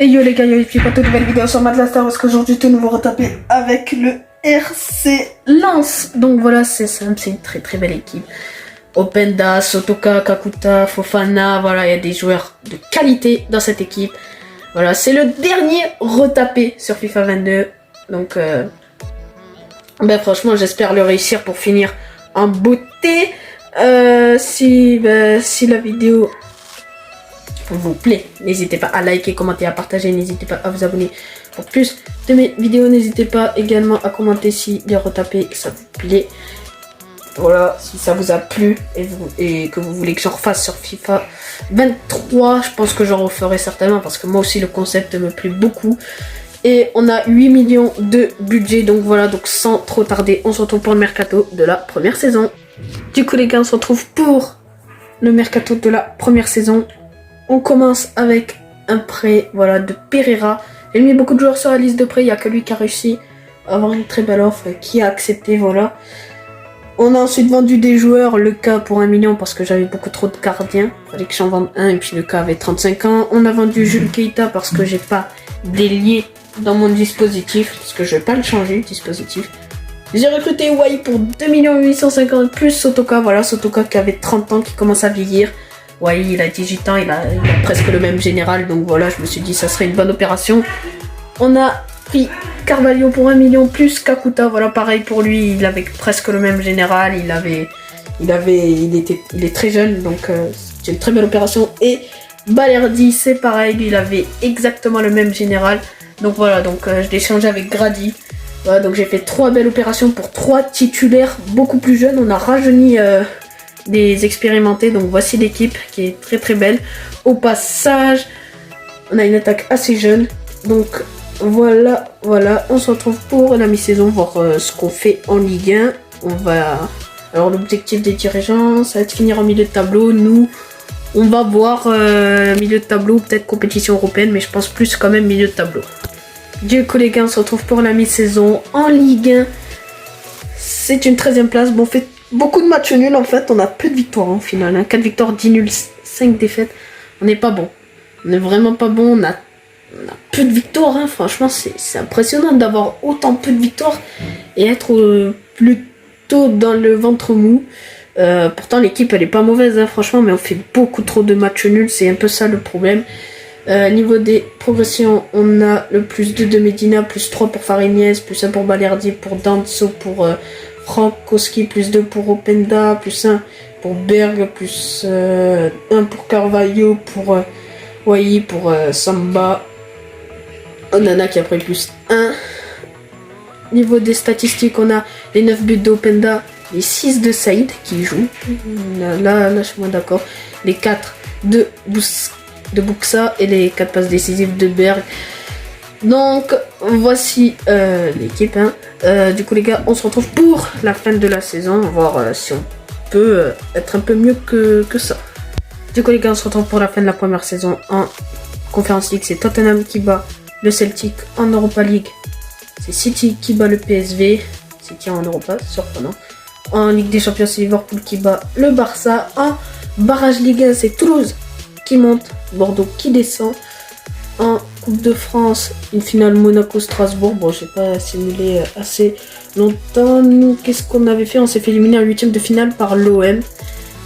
Et yo les gars, yo les filles, pour toute nouvelle vidéo sur Mad Star, parce qu'aujourd'hui tout nouveau retapé avec le RC Lens. Donc voilà, c'est simple, c'est une très très belle équipe. Openda, Sotoka, Kakuta, Fofana, voilà, il y a des joueurs de qualité dans cette équipe. Voilà, c'est le dernier retapé sur FIFA 22. Donc, ben franchement, j'espère le réussir pour finir en beauté. Si la vidéo vous plaît, n'hésitez pas à liker, commenter, à partager, n'hésitez pas à vous abonner pour plus de mes vidéos, n'hésitez pas également à commenter si les retapés ça vous plaît. Voilà, si ça vous a plu et que vous voulez que j'en refasse sur FIFA 23, je pense que j'en referai certainement parce que moi aussi le concept me plaît beaucoup. Et on a 8 millions de budget, donc voilà, donc sans trop tarder, on se retrouve pour le mercato de la première saison. Du coup les gars, on se retrouve pour le mercato de la première saison. On commence avec un prêt, voilà, de Pereira. J'ai mis beaucoup de joueurs sur la liste de prêt, il n'y a que lui qui a réussi à avoir une très belle offre et qui a accepté, voilà. On a ensuite vendu des joueurs, le cas pour 1 million parce que j'avais beaucoup trop de gardiens. Il fallait que j'en vende un et puis le cas avait 35 ans. On a vendu Jules Keita parce que j'ai pas d'ailier dans mon dispositif, parce que je vais pas le changer, le dispositif. J'ai recruté Wai pour 2 850 plus Sotoka, voilà, Sotoka qui avait 30 ans, qui commence à vieillir. Wai, il a 18 ans, il a presque le même général, donc voilà, je me suis dit ça serait une bonne opération. On a pris Carvalho pour 1 million plus Kakuta, voilà, pareil pour lui, il avait presque le même général, il est très jeune, donc c'est une très belle opération. Et Balerdi, c'est pareil, lui, il avait exactement le même général, donc voilà, donc je l'ai changé avec Grady. Voilà, donc j'ai fait 3 belles opérations pour 3 titulaires beaucoup plus jeunes. On a rajeuni des expérimentés, donc voici l'équipe qui est très très belle. Au passage, on a une attaque assez jeune, donc voilà, on se retrouve pour la mi-saison, voir ce qu'on fait en Ligue 1. Alors l'objectif des dirigeants, ça va être finir en milieu de tableau. Nous, on va voir milieu de tableau, peut-être compétition européenne, mais je pense plus quand même milieu de tableau. Du coup les gars, on se retrouve pour la mi-saison en Ligue 1. C'est une 13e place. Bon, on fait beaucoup de matchs nuls en fait. On a peu de victoires en finale. Hein. 4 victoires, 10 nuls, 5 défaites. On n'est pas bon. On n'est vraiment pas bon. On a peu de victoires. Hein. Franchement, c'est impressionnant d'avoir autant peu de victoires et être plutôt dans le ventre mou. Pourtant, l'équipe elle est pas mauvaise, hein, franchement, mais on fait beaucoup trop de matchs nuls. C'est un peu ça le problème. Niveau des progressions, on a le plus 2 de Medina, plus 3 pour Farignez, plus 1 pour Balerdi, pour Danso, pour Frankowski, plus 2 pour Openda, plus 1 pour Berg, plus 1 pour Carvalho, pour Wai, pour Samba. Onana qui a pris plus 1. Niveau des statistiques, on a les 9 buts d'Openda, les 6 de Saïd qui joue. Là je suis moins d'accord. Les 4 de Buxa et les 4 passes décisives de Berg. Donc voici l'équipe. Hein. Du coup les gars, on se retrouve pour la fin de la saison. On va voir si on peut être un peu mieux que ça. Du coup les gars, on se retrouve pour la fin de la première saison en Conference League. C'est Tottenham qui bat le Celtic en Europa League. C'est City qui bat le PSV. City en Europa, surprenant. En Ligue des Champions, c'est Liverpool qui bat le Barça. En barrage Ligue 1, c'est Toulouse qui monte, Bordeaux qui descend. En Coupe de France, une finale Monaco-Strasbourg. Bon, j'ai pas simulé assez longtemps. Nous, qu'est-ce qu'on avait fait? On s'est fait éliminer en 8e de finale par l'OM.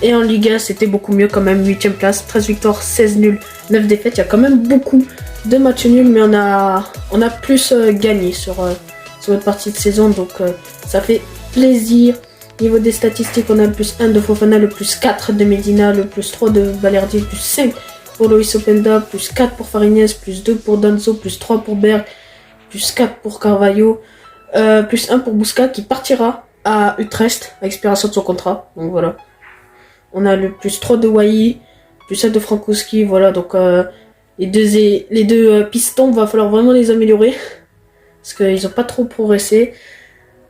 Et en Ligue 1, c'était beaucoup mieux quand même. 8e place, 13 victoires, 16 nuls, 9 défaites. Il y a quand même beaucoup de matchs nuls, mais on a plus gagné sur notre partie de saison. Donc, ça fait plaisir. Niveau des statistiques, on a le plus 1 de Fofana, le plus 4 de Medina, le plus 3 de Balerdi, le plus 5 pour Loïs Openda, plus 4 pour Farignez, plus 2 pour Danso, plus 3 pour Berg, plus 4 pour Carvalho, plus 1 pour Buska qui partira à Utrecht à expiration de son contrat. Donc voilà. On a le plus 3 de Wai, plus 1 de Frankowski. Voilà, donc les deux pistons, va falloir vraiment les améliorer parce qu'ils n'ont pas trop progressé.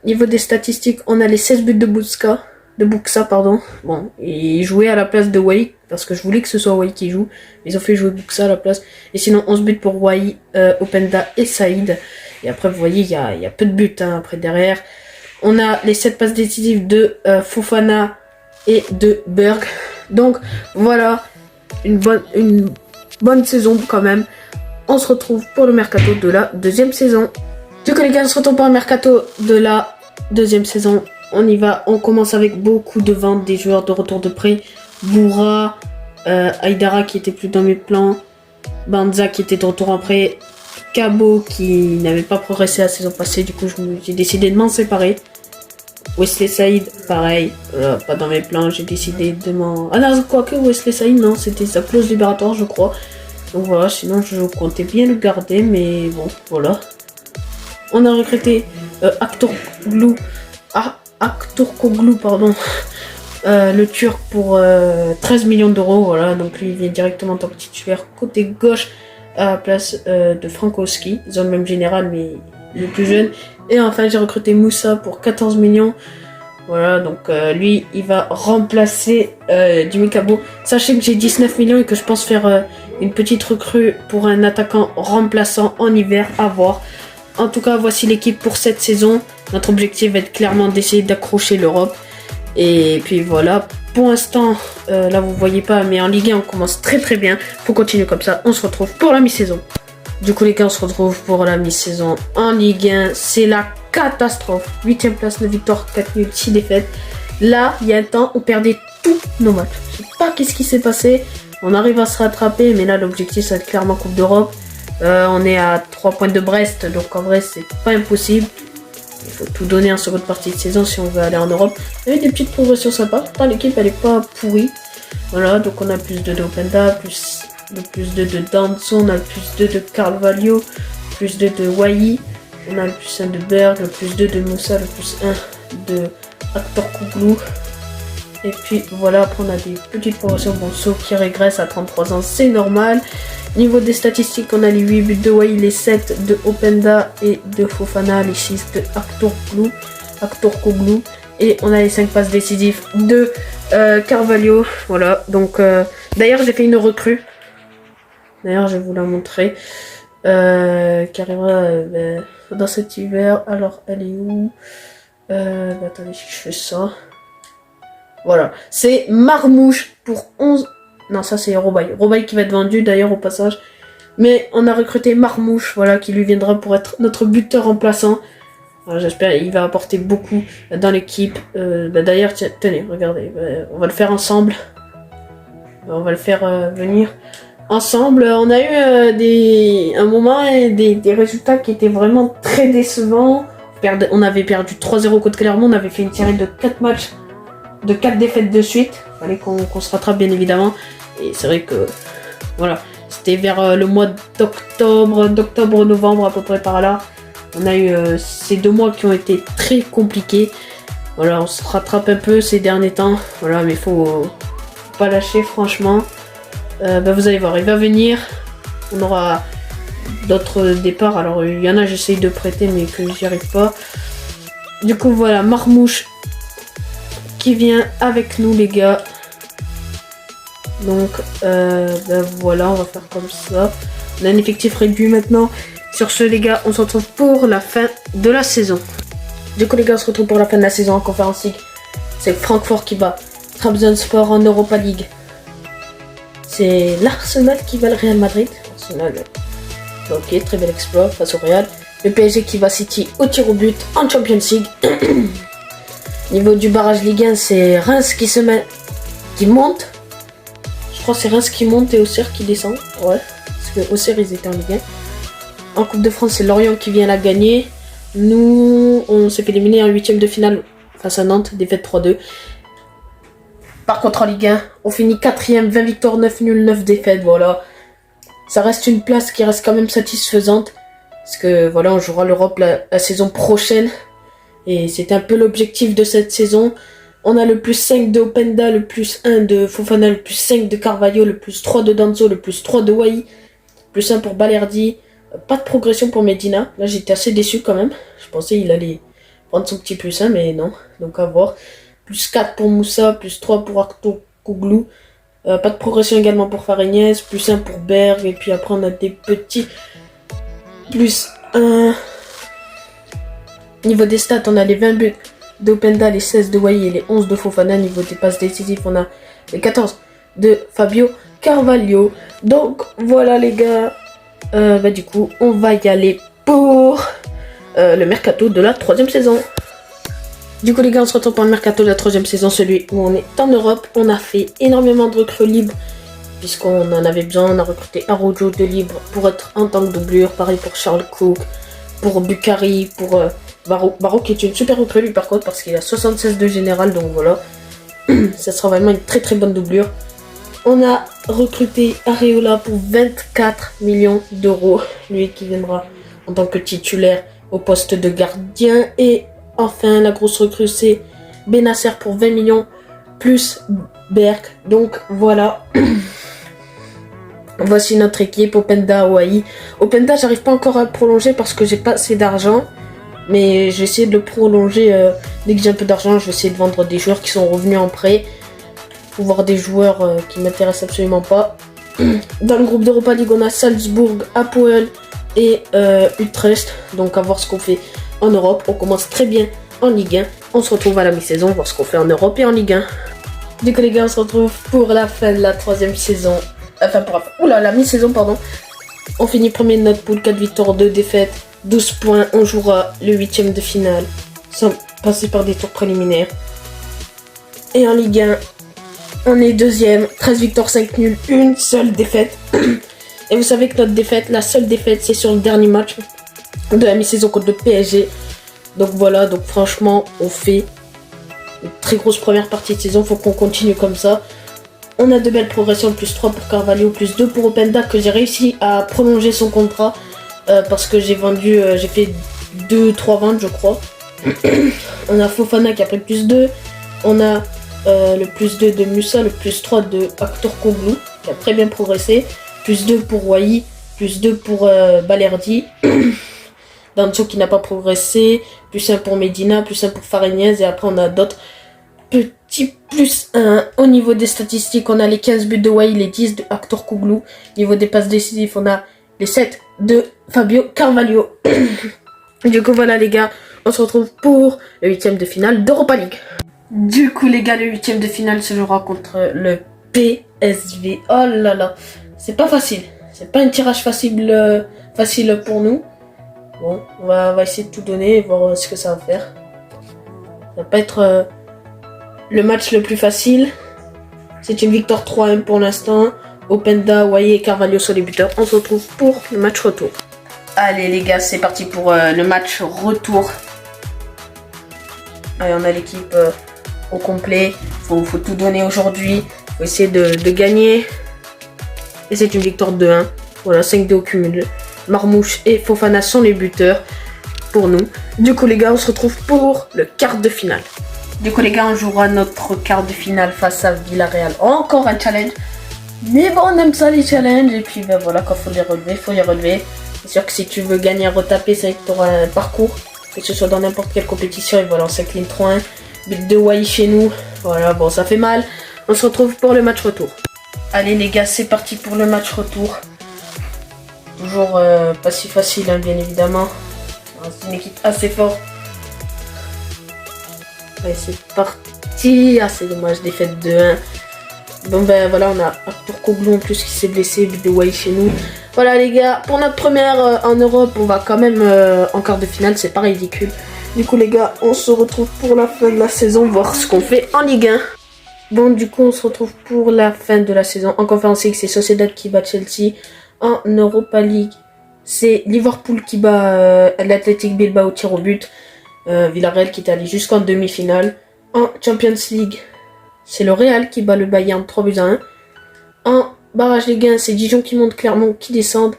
Niveau des statistiques, on a les 16 buts de Buxa, pardon. Bon, il jouait à la place de Wai, parce que je voulais que ce soit Wai qui joue. Ils ont fait jouer Buxa à la place. Et sinon, 11 buts pour Wai, Openda et Saïd. Et après, vous voyez, il y a peu de buts hein, après derrière. On a les 7 passes décisives de Fofana et de Berg. Donc, voilà, une bonne saison quand même. on se retrouve pour le mercato de la deuxième saison. Du coup les gars, on se retrouve pour le mercato de la deuxième saison. On y va, on commence avec beaucoup de ventes, des joueurs de retour de prêt. Boura, Aïdara qui était plus dans mes plans, Banza qui était de retour en prêt, Cabo qui n'avait pas progressé la saison passée, du coup j'ai décidé de m'en séparer. Wesley Saïd, pareil, pas dans mes plans, j'ai décidé de m'en... Ah non, quoique Wesley Saïd, non, c'était sa clause libératoire, je crois. Donc voilà, sinon je comptais bien le garder, mais bon, voilà. On a recruté Aktürkoğlu, pardon, le Turc pour 13 millions d'euros, voilà. Donc lui, il vient directement en tant que titulaire côté gauche à la place de Frankowski. Ils ont le même général, mais le plus jeune. Et enfin, j'ai recruté Moussa pour 14 millions. Voilà, donc lui, il va remplacer Jimmy Cabo. Sachez que j'ai 19 millions et que je pense faire une petite recrue pour un attaquant remplaçant en hiver, à voir. En tout cas, voici l'équipe pour cette saison. Notre objectif va être clairement d'essayer d'accrocher l'Europe. Et puis voilà, pour l'instant, là vous voyez pas, mais en Ligue 1, on commence très très bien. Faut continuer comme ça, on se retrouve pour la mi-saison. Du coup les gars, on se retrouve pour la mi-saison en Ligue 1. C'est la catastrophe. 8ème place, 9 victoires, 4 nuls, 6 défaites. Là, il y a un temps, on perdait tous nos matchs. Je sais pas qu'est-ce qui s'est passé. On arrive à se rattraper, mais là l'objectif, ça va être clairement Coupe d'Europe. On est à 3 points de Brest, donc en vrai, c'est pas impossible. Il faut tout donner en seconde partie de saison si on veut aller en Europe. Il y a des petites progressions sympas. Pourtant, l'équipe, elle est pas pourrie. Voilà, donc on a plus de Openda, plus de Danso, on a le plus 2 de Carvalho, plus 2 de Wai, on a le plus 1 de Berg, le plus 2 de Moussa, le plus 1 de Aktürkoğlu. Et puis voilà, après on a des petites progressions. Bon, So qui régresse à 33 ans, c'est normal. Niveau des statistiques, on a les 8 buts de Wai, les 7 de Openda et de Fofana, les 6 de Aktürkoğlu. Et on a les 5 passes décisives de Carvalho. Voilà, donc d'ailleurs j'ai fait une recrue. D'ailleurs, je vais vous la montrer. Qui arrivera dans cet hiver. Alors, elle est où? Attendez, si je fais ça. Voilà. C'est Marmouche pour 11... Non, ça c'est Robaï. Robaï qui va être vendu d'ailleurs au passage. Mais on a recruté Marmouche, voilà, qui lui viendra pour être notre buteur remplaçant. J'espère qu'il va apporter beaucoup dans l'équipe. D'ailleurs, tenez, regardez. On va le faire ensemble. On va le faire venir... ensemble. On a eu un moment des résultats qui étaient vraiment très décevants. On avait perdu 3-0 contre Clermont, on avait fait une série de 4 matchs, de 4 défaites de suite. Il fallait qu'on se rattrape bien évidemment. Et c'est vrai que voilà, c'était vers le mois d'octobre-novembre à peu près par là. On a eu ces 2 mois qui ont été très compliqués. Voilà, on se rattrape un peu ces derniers temps. Voilà, mais faut pas lâcher franchement. Vous allez voir, il va venir. On aura d'autres départs. Alors il y en a, j'essaye de prêter mais que j'y arrive pas. Du coup voilà, Marmouche qui vient avec nous les gars. Donc voilà, on va faire comme ça. On a un effectif réduit maintenant. Sur ce les gars, on se retrouve pour la fin de la saison. Du coup les gars, on se retrouve pour la fin de la saison en Conference League. C'est Francfort qui bat Trabzonspor en Europa League. C'est l'Arsenal qui va le Real Madrid. Arsenal, ok, très bel exploit face au Real. Le PSG qui va City au tir au but en Champions League. Niveau du barrage Ligue 1, c'est Reims qui monte. Je crois que c'est Reims qui monte et Auxerre qui descend. Ouais, parce que Auxerre ils étaient en Ligue 1. En Coupe de France, c'est Lorient qui vient la gagner. Nous, on s'est fait éliminer en 8ème de finale face à Nantes, défaite 3-2. Par contre, en Ligue 1, on finit 4ème, 20 victoires, 9 nuls, 9 défaites, voilà. Ça reste une place qui reste quand même satisfaisante. Parce que, voilà, on jouera l'Europe la saison prochaine. Et c'est un peu l'objectif de cette saison. On a le plus 5 de Openda, le plus 1 de Fofana, le plus 5 de Carvalho, le plus 3 de Danso, le plus 3 de Wai, plus 1 pour Balerdi. Pas de progression pour Medina. Là, j'étais assez déçu quand même. Je pensais qu'il allait prendre son petit plus 1, mais non. Donc, à voir. Plus 4 pour Moussa, plus 3 pour Aktürkoğlu. Pas de progression également pour Fariñez, plus 1 pour Berg. Et puis après, on a des petits plus 1. Niveau des stats, on a les 20 buts d'Openda, les 16 de Wai et les 11 de Fofana. Niveau des passes décisives, on a les 14 de Fabio Carvalho. Donc, voilà les gars. Du coup, on va y aller pour le mercato de la 3e saison. Du coup les gars, on se retrouve pour le mercato de la 3e saison, celui où on est en Europe. On a fait énormément de recrues libres, puisqu'on en avait besoin. On a recruté Arojo de libre pour être en tant que doublure. Pareil pour Charles Cook, pour Bukhari, pour Barreau qui est une super recrue lui par contre, parce qu'il a 76 de général, donc voilà. Ça sera vraiment une très très bonne doublure. On a recruté Areola pour 24 millions d'euros, lui qui viendra en tant que titulaire au poste de gardien. Et enfin, la grosse recrue, c'est Benasser pour 20 millions, plus Berk. Donc, voilà. Voici notre équipe, Openda, Hawaii. Openda, j'arrive pas encore à le prolonger parce que j'ai pas assez d'argent. Mais je vais essayer de le prolonger dès que j'ai un peu d'argent. Je vais essayer de vendre des joueurs qui sont revenus en prêt. Pour voir des joueurs qui m'intéressent absolument pas. Dans le groupe d'Europa League, on a Salzbourg, Apoel et Utrecht. Donc à voir ce qu'on fait en Europe. On commence très bien en Ligue 1. On se retrouve à la mi-saison, voir ce qu'on fait en Europe et en Ligue 1. Du coup les gars, on se retrouve pour la fin de la 3e saison. Enfin pour la mi-saison pardon. On finit premier de notre poule, 4 victoires, 2 défaites, 12 points. On jouera le 8e de finale sans passer par des tours préliminaires. Et en Ligue 1, on est 2e, 13 victoires, 5 nuls, une seule défaite. Et vous savez que notre défaite, la seule défaite, c'est sur le dernier match de la mi-saison contre le PSG. Donc voilà, donc franchement, on fait une très grosse première partie de saison. Faut qu'on continue comme ça. On a de belles progressions, plus 3 pour Carvalho, plus 2 pour Openda, que j'ai réussi à prolonger son contrat. Parce que j'ai vendu, j'ai fait 2-3 ventes, je crois. On a Fofana qui a pris plus 2. On a le plus 2 de Musa, le plus 3 de Aktürkoğlu, qui a très bien progressé. Plus 2 pour Wai, plus 2 pour Balerdi. Danso qui n'a pas progressé. Plus 1 pour Medina, plus 1 pour Fariñez. Et après on a d'autres petits plus 1. Au niveau des statistiques, on a les 15 buts de Wai, les 10 de Aktürkoğlu. Niveau des passes décisives, on a les 7 de Fabio Carvalho. Du coup voilà les gars, on se retrouve pour le 8e de finale d'Europa League. Du coup les gars, le 8e de finale se jouera contre le PSV. Oh là là, c'est pas facile. C'est pas un tirage facile, facile pour nous. Bon, on va essayer de tout donner et voir ce que ça va faire. Ça va pas être le match le plus facile. C'est une victoire 3-1 pour l'instant. Openda, Wai et Carvalho sont les buteurs. On se retrouve pour le match retour. Allez les gars, c'est parti pour le match retour. Allez, on a l'équipe au complet. Faut tout donner aujourd'hui. Faut essayer de gagner. Et c'est une victoire 2-1. Voilà, 5-2 au cumul. Marmouche et Fofana sont les buteurs pour nous. Du coup les gars, on se retrouve pour le quart de finale. Du coup les gars, on jouera notre quart de finale face à Villarreal. Encore un challenge. Mais bon, on aime ça les challenges. Et puis ben voilà, quand faut les relever, faut les relever. C'est sûr que si tu veux gagner à retaper, c'est que tu auras un parcours. Que ce soit dans n'importe quelle compétition. Et voilà, on s'incline 3-1. But de Wai chez nous. Voilà, bon, ça fait mal. On se retrouve pour le match retour. Allez les gars, c'est parti pour le match retour. Toujours pas si facile, hein, bien évidemment. C'est une équipe assez forte. Allez, c'est parti. Ah, c'est dommage, défaite 2-1. Bon ben voilà, on a Aktürkoğlu en plus qui s'est blessé, but de Wai chez nous. Voilà les gars, pour notre première en Europe, on va quand même en quart de finale, c'est pas ridicule. Du coup les gars, on se retrouve pour la fin de la saison, voir ce qu'on fait en Ligue 1. Bon du coup, on se retrouve pour la fin de la saison. En Conférence League, c'est Sociedad qui bat Chelsea. En Europa League, c'est Liverpool qui bat l'Athletic Bilbao au tir au but. Villarreal qui est allé jusqu'en demi-finale. En Champions League, c'est le Real qui bat le Bayern 3-1. En barrage Ligue 1, c'est Dijon qui monte, Clermont qui descendent.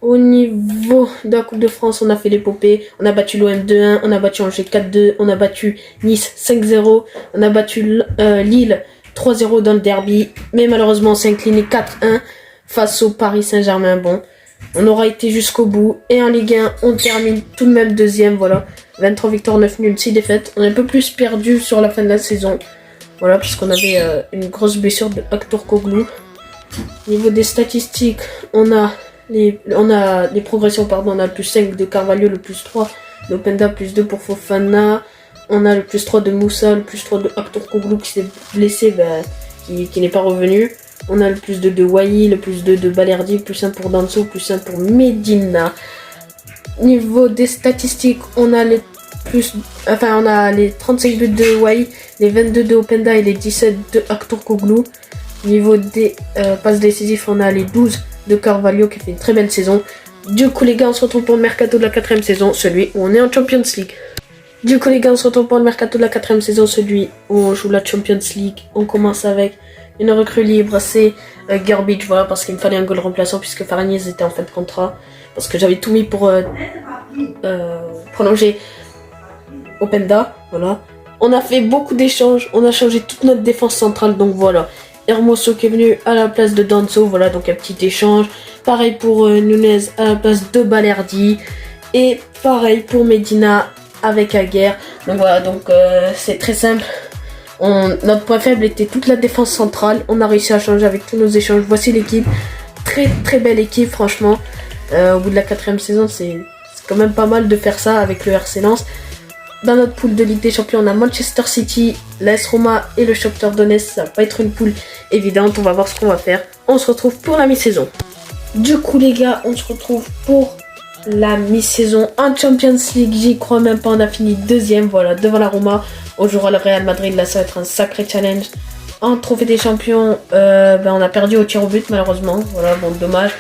Au niveau de la Coupe de France, on a fait l'épopée. On a battu l'OM 2-1, on a battu Angers 4-2, on a battu Nice 5-0, on a battu Lille 3-0 dans le derby. Mais malheureusement, on s'est incliné 4-1 face au Paris Saint-Germain. Bon, on aura été jusqu'au bout. Et en Ligue 1, on termine tout de même deuxième. Voilà, 23 victoires, 9 nuls, 6 défaites. On est un peu plus perdu sur la fin de la saison. Voilà, puisqu'on avait une grosse blessure de Aktürkoğlu. Au niveau des statistiques, on a les progressions, pardon. On a le plus 5 de Carvalho, le plus 3 d'Openda, plus 2 pour Fofana. On a le plus 3 de Moussa, le plus 3 de Aktürkoğlu qui s'est blessé, qui n'est pas revenu. On a le plus 2 de Wai, le plus 2 de Balerdi, plus 1 pour Danso, plus 1 pour Medina. Niveau des statistiques, on a les on a les 35 buts de Wai, les 22 de Openda et les 17 de Aktürkoğlu. Niveau des passes décisives, on a les 12 de Carvalho qui fait une très belle saison. Du coup les gars, on se retrouve pour le mercato de la 4ème saison, celui où on est en Champions League. Du coup les gars, on se retrouve pour le mercato de la 4ème saison, celui où on joue la Champions League. On commence avec une recrue libre, c'est Gerbic, voilà, parce qu'il me fallait un goal remplaçant puisque Faragniz était en fin de contrat. Parce que j'avais tout mis pour prolonger Openda, voilà. On a fait beaucoup d'échanges, on a changé toute notre défense centrale, donc voilà. Hermoso qui est venu à la place de Danso, voilà, donc un petit échange. Pareil pour Nunez à la place de Balerdi. Et pareil pour Medina avec Aguerre. Donc voilà, donc c'est très simple. Notre point faible était toute la défense centrale. On a réussi à changer avec tous nos échanges. Voici l'équipe. Très très belle équipe, franchement. Au bout de la 4ème saison, c'est quand même pas mal de faire ça avec le RC Lens. Dans notre poule de Ligue des Champions, on a Manchester City, l'AS Roma et le Shakhtar Donetsk. Ça va pas être une poule évidente, on va voir ce qu'on va faire. On se retrouve pour la mi-saison. Du coup les gars, on se retrouve pour la mi-saison en Champions League. J'y crois même pas, on a fini 2ème, voilà, devant la Roma. On jouera le Real Madrid, là ça va être un sacré challenge. En Trophée des Champions, on a perdu au tir au but malheureusement, voilà, bon dommage.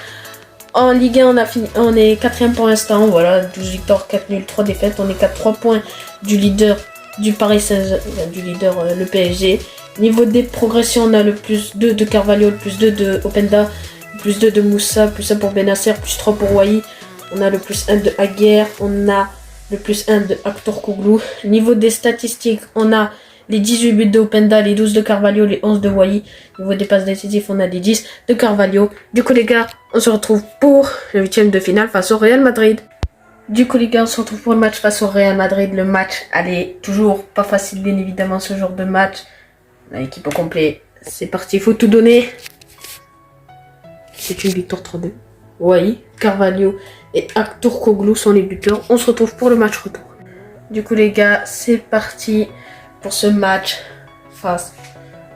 En Ligue 1, on est 4ème pour l'instant, voilà, 12 victoires, 4 nuls, 3 défaites. On est qu'à 3 points du leader du Paris Saint-Germain, du leader le PSG. Niveau des progressions, on a le plus 2 de Carvalho, le plus 2 de Openda, le plus 2 de Moussa, plus 1 pour Benasser, plus 3 pour Wai. On a le plus 1 de Aguerre, on a le plus 1 de Aktürkoğlu. Niveau des statistiques, on a les 18 buts de Openda, les 12 de Carvalho, les 11 de Wai. Niveau des passes décisives, on a les 10 de Carvalho. Du coup les gars, on se retrouve pour le 8ème de finale face au Real Madrid. Du coup les gars, on se retrouve pour le match face au Real Madrid. Le match, allez, toujours pas facile bien évidemment ce genre de match. L'équipe au complet, c'est parti, il faut tout donner. C'est une victoire 3-2. Wai, Carvalho et Aktürkoğlu sont les buteurs. On se retrouve pour le match retour. Du coup les gars, c'est parti pour ce match face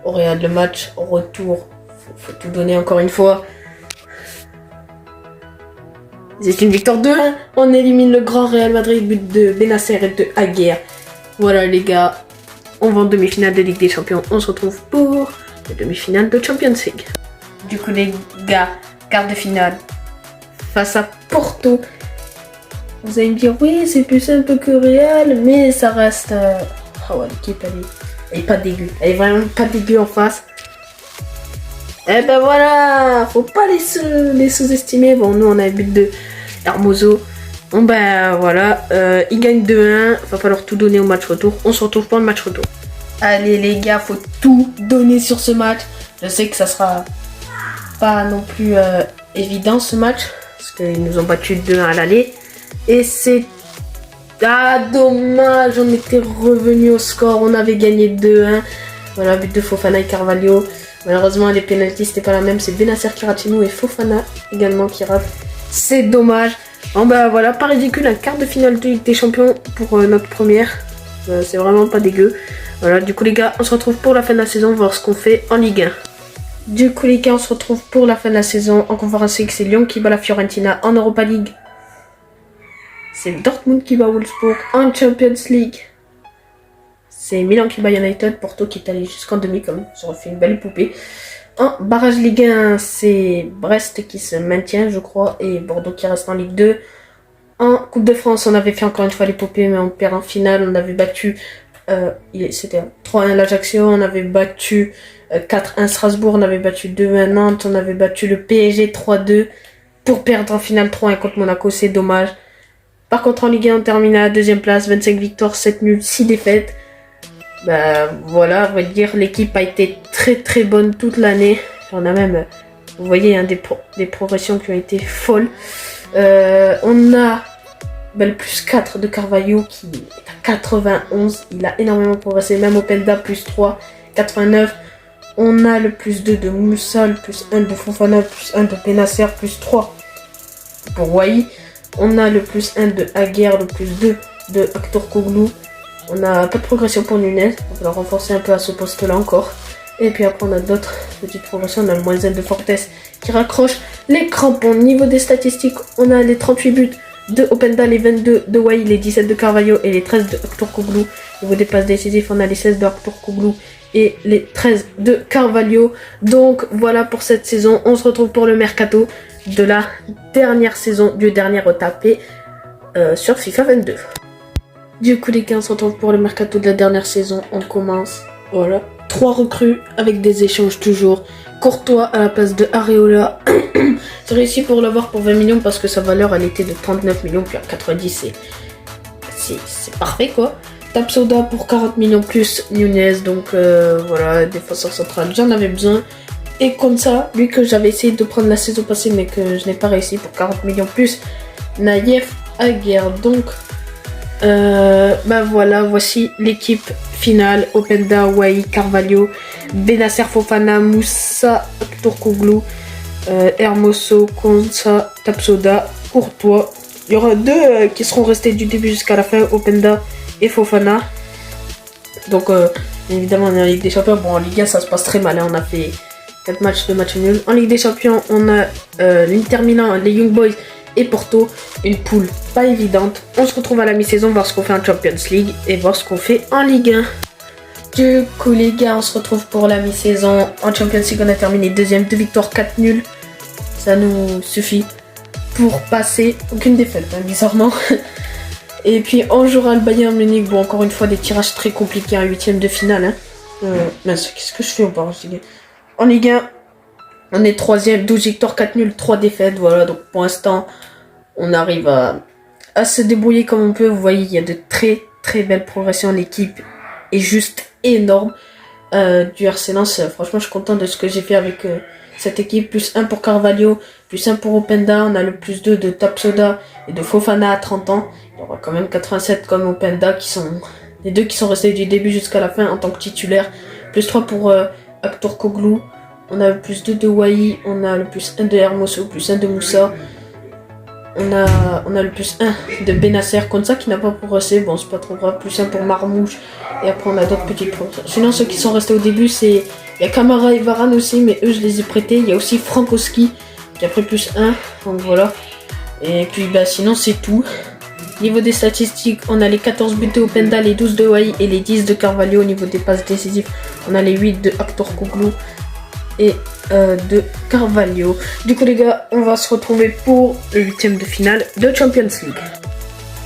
au Real. Le match retour, faut tout donner encore une fois. C'est une victoire 2-1. On élimine le grand Real Madrid, but de Benasser et de Aguerre. Voilà les gars, on va en demi-finale de Ligue des Champions. On se retrouve pour la demi-finale de Champions League. Du coup les gars, quart de finale face à Porto. Vous allez me dire oui, c'est plus simple que Real, mais ça reste... Oh ouais, l'équipe elle est pas dégueu. Elle est vraiment pas dégueu en face. Et ben voilà, faut pas les sous-estimer. Bon, nous on a le but de Hermoso. Bon ben voilà, il gagne 2-1. Va falloir tout donner au match retour. On se retrouve pour le match retour. Allez les gars, faut tout donner sur ce match. Je sais que ça sera pas non plus évident ce match. Parce qu'ils nous ont battu 2-1 à l'aller. Et c'est... Ah dommage, on était revenu au score. On avait gagné 2-1. Voilà, but de Fofana et Carvalho. Malheureusement, les pénaltys, c'était pas la même. C'est Benasser qui rate chez nous et Fofana également qui rate. C'est dommage. Bon bah voilà, pas ridicule, un quart de finale de Ligue des Champions pour notre première. C'est vraiment pas dégueu. Voilà, du coup les gars, on se retrouve pour la fin de la saison, voir ce qu'on fait en Ligue 1. Du coup les gars, on se retrouve pour la fin de la saison. En Conférence League, c'est Lyon qui bat la Fiorentina. En Europa League, c'est Dortmund qui bat Wolfsburg. En Champions League, c'est Milan qui bat United. Porto qui est allé jusqu'en demi, comme ça aurait fait une belle poupée. En barrage Ligue 1, c'est Brest qui se maintient, je crois, et Bordeaux qui reste en Ligue 2. En Coupe de France, on avait fait encore une fois l'épopée, mais on perd en finale. On avait battu, c'était 3-1 l'Ajaccio, on avait battu 4-1 Strasbourg, on avait battu 2-1 Nantes, on avait battu le PSG 3-2 pour perdre en finale 3-1 contre Monaco, c'est dommage. Par contre, en Ligue 1, on termine à la 2ème place, 25 victoires, 7 nuls, 6 défaites. Bah voilà, on va dire l'équipe a été très très bonne toute l'année. On a même, vous voyez, hein, des progressions qui ont été folles. On a le plus 4 de Carvalho qui est à 91. Il a énormément progressé, même Openda plus 3, 89. On a le plus 2 de Moussa, le plus 1 de Fofana, plus 1 de Benasser, plus 3 pour Wai. On a le plus 1 de Aguerre, le plus 2 de Aktürkoğlu. On a pas de progression pour Nunez, on va le renforcer un peu à ce poste-là encore. Et puis après on a d'autres petites progressions. On a le Moiselle de Fortes qui raccroche les crampons. Niveau des statistiques, on a les 38 buts de Openda, les 22 de Wai, les 17 de Carvalho et les 13 de Aktürkoğlu. Niveau des passes décisives, on a les 16 de Aktürkoğlu et les 13 de Carvalho. Donc voilà pour cette saison. On se retrouve pour le mercato de la dernière saison du dernier retapé sur FIFA 22. Du coup les gars, on se retrouve pour le mercato de la dernière saison. On commence, voilà, 3 recrues avec des échanges toujours. Courtois à la place de Areola. J'ai réussi pour l'avoir pour 20 millions parce que sa valeur elle était de 39 millions, puis à 90 c'est parfait quoi. Tapsoba pour 40 millions plus Nunez, donc voilà, défenseur central, j'en avais besoin. Et comme ça, lui que j'avais essayé de prendre la saison passée mais que je n'ai pas réussi pour 40 millions plus Naïef Aguerre. Donc bah voilà, voici l'équipe finale. Openda, Wai, Carvalho, Bennacer, Fofana, Moussa, Aktürkoğlu, Hermoso, Konsa, Tapsoba, Courtois. Il y aura 2 qui seront restés du début jusqu'à la fin, Openda et Fofana. Donc évidemment on est en Ligue des Champions. Bon, en Ligue 1 ça se passe très mal, hein. On a fait 4 matchs, 2 matchs nuls. En Ligue des Champions on a l'Inter Milan, les Young Boys et Porto. Une poule pas évidente. On se retrouve à la mi-saison, voir ce qu'on fait en Champions League et voir ce qu'on fait en Ligue 1. Du coup les gars, on se retrouve pour la mi-saison. En Champions League on a terminé 2ème, 2 victoires, 4 nuls. Ça nous suffit pour passer. Aucune défaite hein, bizarrement. Et puis on jouera le Bayern Munich. Bon, encore une fois des tirages très compliqués en 8ème de finale hein. Qu'est-ce que je fais au bar en Ligue 1? On est 3ème, 12 victoires, 4 nuls, 3 défaites. Voilà, donc pour l'instant on arrive à se débrouiller comme on peut. Vous voyez, il y a de très très belles progressions. L'équipe est juste énorme du RC Lens. Franchement je suis content de ce que j'ai fait avec cette équipe. Plus 1 pour Carvalho, plus 1 pour Openda. On a le plus 2 de Tapsoba et de Fofana à 30 ans. Il y aura quand même 87 comme Openda qui sont les 2 qui sont restés du début jusqu'à la fin en tant que titulaire. Plus 3 pour Aktürkoğlu. On a le plus 2 de Wai. On a le plus 1 de Hermoso, plus 1 de Moussa. On a le plus 1 de Bennacer, comme ça qui n'a pas progressé. Bon, c'est pas trop grave. Plus 1 pour Marmouche. Et après, on a d'autres petites progressions. Sinon, ceux qui sont restés au début, c'est. Il y a Camara et Varane aussi, mais eux, je les ai prêtés. Il y a aussi Frankowski qui a pris plus 1. Donc voilà. Et puis, bah, sinon, c'est tout. Niveau des statistiques, on a les 14 buts de Openda, les 12 de Wai et les 10 de Carvalho. Au niveau des passes décisives, on a les 8 de Aktürkoğlu et de Carvalho. Du coup les gars, on va se retrouver pour le 8ème de finale de Champions League.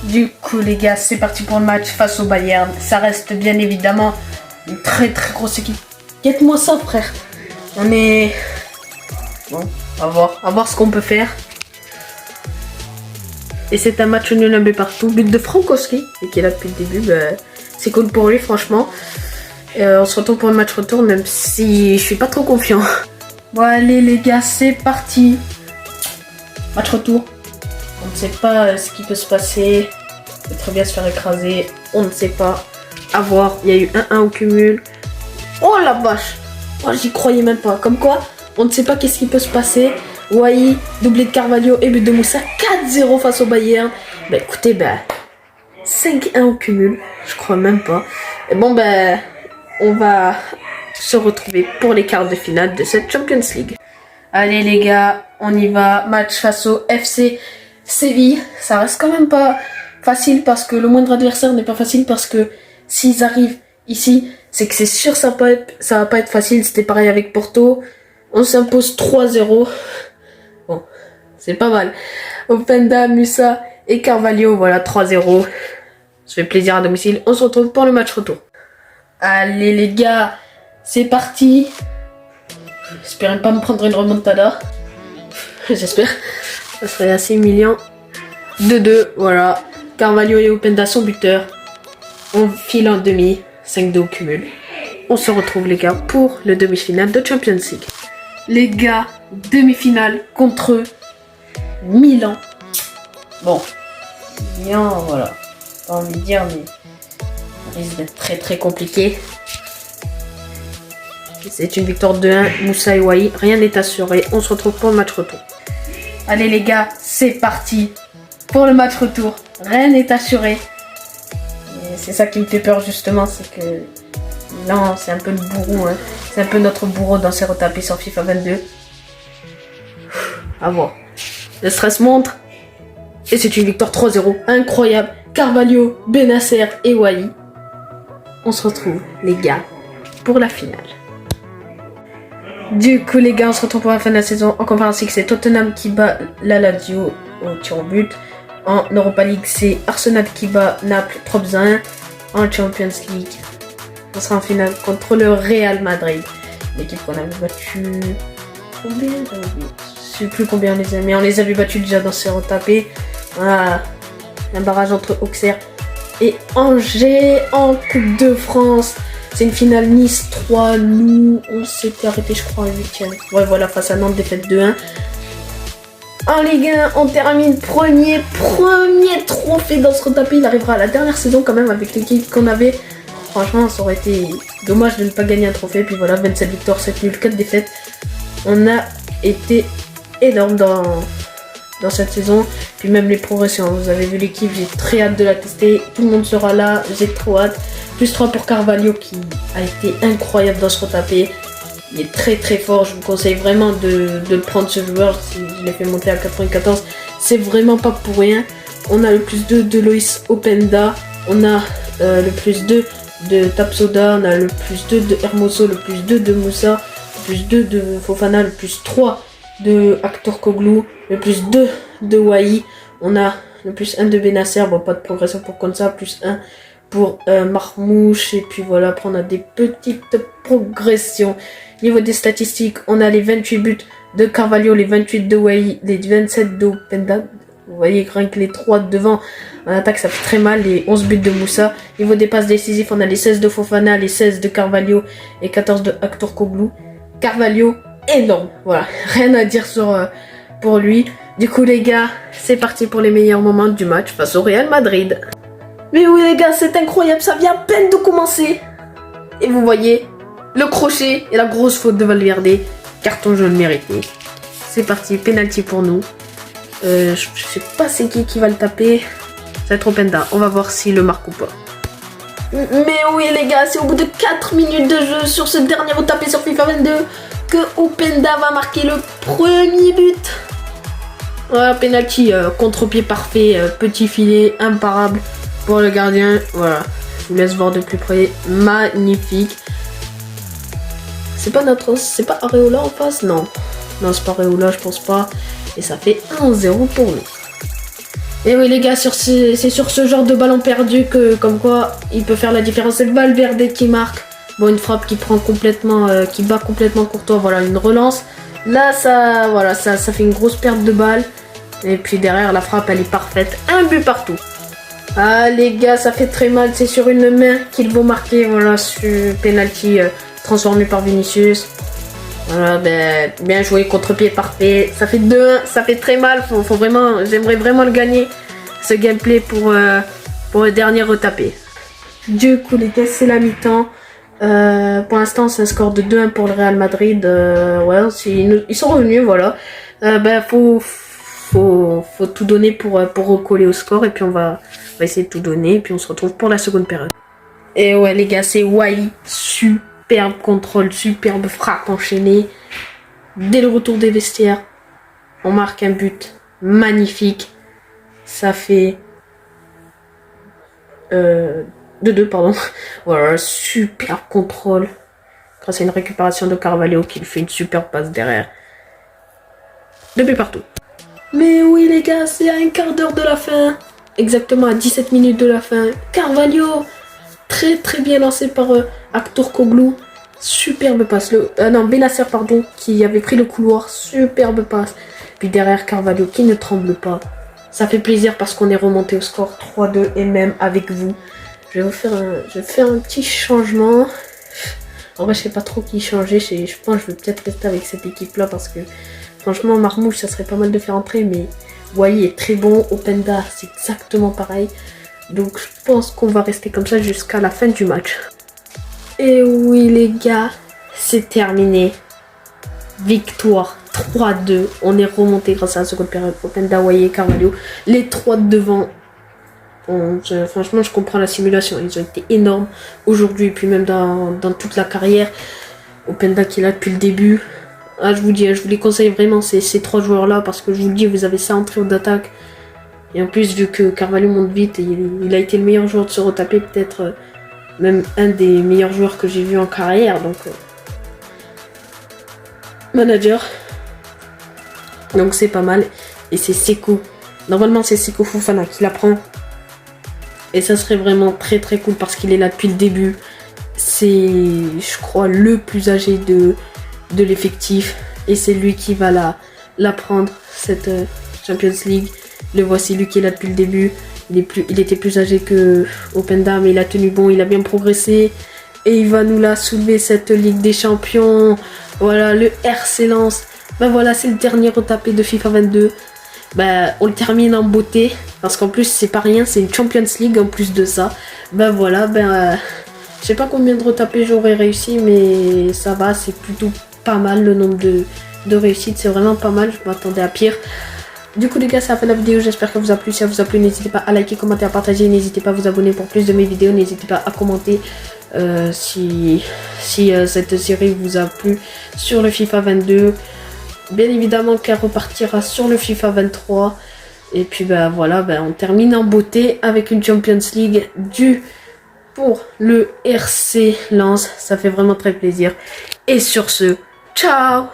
Du coup les gars, c'est parti pour le match face au Bayern. Ça reste bien évidemment une très très grosse équipe. Guette-moi ça frère. On est... Bon, à voir ce qu'on peut faire. Et c'est un match nul, un but partout. But de Frankowski, et qui est là depuis le début. Bah, c'est cool pour lui franchement. On se retrouve pour le match retour, même si je suis pas trop confiant. Bon allez les gars, c'est parti. Match retour. On ne sait pas ce qui peut se passer. On peut très bien se faire écraser. On ne sait pas. À voir. Il y a eu 1-1 au cumul. Oh la vache. Oh, j'y croyais même pas. Comme quoi, on ne sait pas qu'est-ce qui peut se passer. Wai, doublé de Carvalho et but de Moussa. 4-0 face au Bayern. Bah écoutez, 5-1 au cumul. Je crois même pas. Et bon on va se retrouver pour les quarts de finale de cette Champions League. Allez les gars, on y va. Match face au FC Séville. Ça reste quand même pas facile parce que le moindre adversaire n'est pas facile parce que s'ils arrivent ici, c'est que c'est sûr ça va pas être facile. C'était pareil avec Porto. On s'impose 3-0. Bon, c'est pas mal. Openda, Moussa et Carvalho, voilà 3-0. Ça fait plaisir à domicile. On se retrouve pour le match retour. Allez les gars, c'est parti. J'espère pas me prendre une remontada. J'espère. Ça serait assez humiliant. 2-2, voilà. Carvalho et Openda sont buteurs. On file en demi. 5-2 au cumul. On se retrouve les gars pour le demi-finale de Champions League. Les gars, demi-finale contre Milan. Bon, Milan, voilà. Pas envie de dire, mais ça risque d'être très très compliqué. C'est une victoire de 1, Moussa et Wai. Rien n'est assuré. On se retrouve pour le match retour. Allez les gars, c'est parti pour le match retour. Rien n'est assuré. Et c'est ça qui me fait peur justement, c'est que Non, c'est un peu le bourreau. Hein. C'est un peu notre bourreau dans ses retapés sur FIFA 22. À voir. Le stress monte. Et c'est une victoire 3-0. Incroyable. Carvalho, Benasser et Wai. On se retrouve, les gars, pour la finale. Du coup, les gars, on se retrouve pour la fin de la saison. En Conference League, c'est Tottenham qui bat la Lazio au tir au but. En Europa League, c'est Arsenal qui bat Naples 3-1. En Champions League, on sera en finale contre le Real Madrid. L'équipe qu'on avait battue. Combien j'ai oublié. Je sais plus combien on les a, mais on les avait battus déjà dans ces retapés. Voilà. Un barrage entre Auxerre et Angers en Coupe de France. C'est une finale Nice 3. Nous, on s'était arrêté, je crois, en 8e. Ouais, voilà, face à Nantes, défaite 2-1. En Ligue 1, on termine premier trophée dans ce retapé. Il arrivera à la dernière saison quand même avec l'équipe qu'on avait. Franchement, ça aurait été dommage de ne pas gagner un trophée. Puis voilà, 27 victoires, 7 nuls, 4 défaites. On a été énorme dans cette saison. Puis même les progressions. Vous avez vu l'équipe, j'ai très hâte de la tester. Tout le monde sera là, j'ai trop hâte. Plus 3 pour Carvalho qui a été incroyable dans ce retapé. Il est très très fort, je vous conseille vraiment de prendre ce joueur. Si je l'ai fait monter à 94, c'est vraiment pas pour rien. On a le plus 2 de Loïs Openda, on a le plus 2 de Tapsoba, on a le plus 2 de Hermoso, le plus 2 de Moussa, le plus 2 de Fofana, le plus 3 de Aktürkoğlu, le plus 2 de Wai, on a le plus 1 de Benasser, bon pas de progression pour Konsa, plus 1 pour Marmouche, et puis voilà, après on a des petites progressions. Niveau des statistiques, on a les 28 buts de Carvalho, les 28 de Wai, les 27 d'Openda. Vous voyez, rien que les 3 devant en attaque, ça fait très mal. Les 11 buts de Moussa. Niveau des passes décisives, on a les 16 de Fofana, les 16 de Carvalho et 14 de Aktürkoğlu. Carvalho, énorme. Voilà, rien à dire pour lui. Du coup, les gars, c'est parti pour les meilleurs moments du match face au Real Madrid. Mais oui, les gars, c'est incroyable. Ça vient à peine de commencer. Et vous voyez, le crochet et la grosse faute de Valverde. Carton jaune mérité. C'est parti, penalty pour nous. Je sais pas c'est qui va le taper. Ça va être Openda. On va voir s'il le marque ou pas. Mais oui les gars, c'est au bout de 4 minutes de jeu sur ce dernier retapé sur FIFA 22 que Openda va marquer le premier but. Voilà, penalty, contre-pied parfait, petit filet, imparable pour le gardien. Voilà, je vous laisse voir de plus près. Magnifique. C'est pas Areola en face? Non, c'est pas Areola, je pense pas. Et ça fait 1-0 pour nous. Et oui les gars, c'est sur ce genre de ballon perdu que, comme quoi, il peut faire la différence. C'est Valverde qui marque. Bon, une frappe qui prend complètement, qui bat complètement Courtois. Voilà, une relance. Là, ça fait une grosse perte de balle. Et puis derrière, la frappe, elle est parfaite. Un but partout. Ah les gars, ça fait très mal. C'est sur une main qu'ils vont marquer. Voilà, sur penalty transformé par Vinicius. Voilà, ben, bien joué, contre-pied parfait. Ça fait 2-1, ça fait très mal. Faut vraiment, j'aimerais vraiment le gagner, ce gameplay pour le dernier retapé. Du coup, les gars, c'est la mi-temps. Pour l'instant, c'est un score de 2-1 pour le Real Madrid. Ouais, ils sont revenus, voilà. Ben, faut tout donner pour recoller au score. Et puis, on va essayer de tout donner. Et puis, on se retrouve pour la seconde période. Et ouais, les gars, c'est Wai. Superbe contrôle, superbe frappe enchaînée. Dès le retour des vestiaires, on marque un but magnifique. Ça fait 2-2, pardon. Voilà, superbe contrôle. Grâce à une récupération de Carvalho qui lui fait une superbe passe derrière. 2 buts partout. Mais oui les gars, c'est à un quart d'heure de la fin. Exactement à 17 minutes de la fin. Carvalho, très très bien lancé par Aktürkoğlu. Superbe passe. Non, Benasser, pardon, qui avait pris le couloir. Superbe passe. Puis derrière, Carvalho qui ne tremble pas. Ça fait plaisir parce qu'on est remonté au score 3-2 et même avec vous. Je vais faire un petit changement. En vrai, je sais pas trop qui changer. Je pense que je vais peut-être rester avec cette équipe-là parce que franchement, Marmouche, ça serait pas mal de faire entrer. Mais Wai est très bon. Openda, c'est exactement pareil. Donc, je pense qu'on va rester comme ça jusqu'à la fin du match. Et oui, les gars, c'est terminé. Victoire 3-2. On est remonté grâce à la seconde période. Openda, Wai et Carvalho. Les 3 de devant. Franchement, je comprends la simulation. Ils ont été énormes aujourd'hui, et puis même dans toute la carrière. Openda qui est là depuis le début. Ah, je vous dis, je vous les conseille vraiment, ces 3 joueurs-là, parce que je vous le dis, vous avez ça en trio d'attaque. Et en plus, vu que Carvalho monte vite, il a été le meilleur joueur de se retaper, peut-être même un des meilleurs joueurs que j'ai vu en carrière. Donc, manager. Donc, c'est pas mal. Et c'est Seko. Normalement, c'est Seko Fofana qui la prend. Et ça serait vraiment très très cool parce qu'il est là depuis le début. C'est, je crois, le plus âgé de l'effectif. Et c'est lui qui va la prendre, cette Champions League. Le voici, lui qui est là depuis le début. Il était plus âgé que Openda, mais il a tenu bon, il a bien progressé. Et il va nous la soulever, cette Ligue des Champions. Voilà, le RC Lens. Ben voilà, c'est le dernier retapé de FIFA 22. Ben, on le termine en beauté. Parce qu'en plus, c'est pas rien, c'est une Champions League en plus de ça. Ben voilà, je sais pas combien de retapés j'aurais réussi, mais ça va, c'est plutôt pas mal le nombre de réussites. C'est vraiment pas mal, je m'attendais à pire. Du coup les gars, c'est la fin de la vidéo, j'espère que vous a plu. Si ça vous a plu, n'hésitez pas à liker, commenter, à partager. N'hésitez pas à vous abonner pour plus de mes vidéos. N'hésitez pas à commenter si cette série vous a plu sur le FIFA 22. Bien évidemment qu'elle repartira sur le FIFA 23. Et puis voilà, on termine en beauté avec une Champions League pour le RC Lens. Ça fait vraiment très plaisir. Et sur ce, ciao!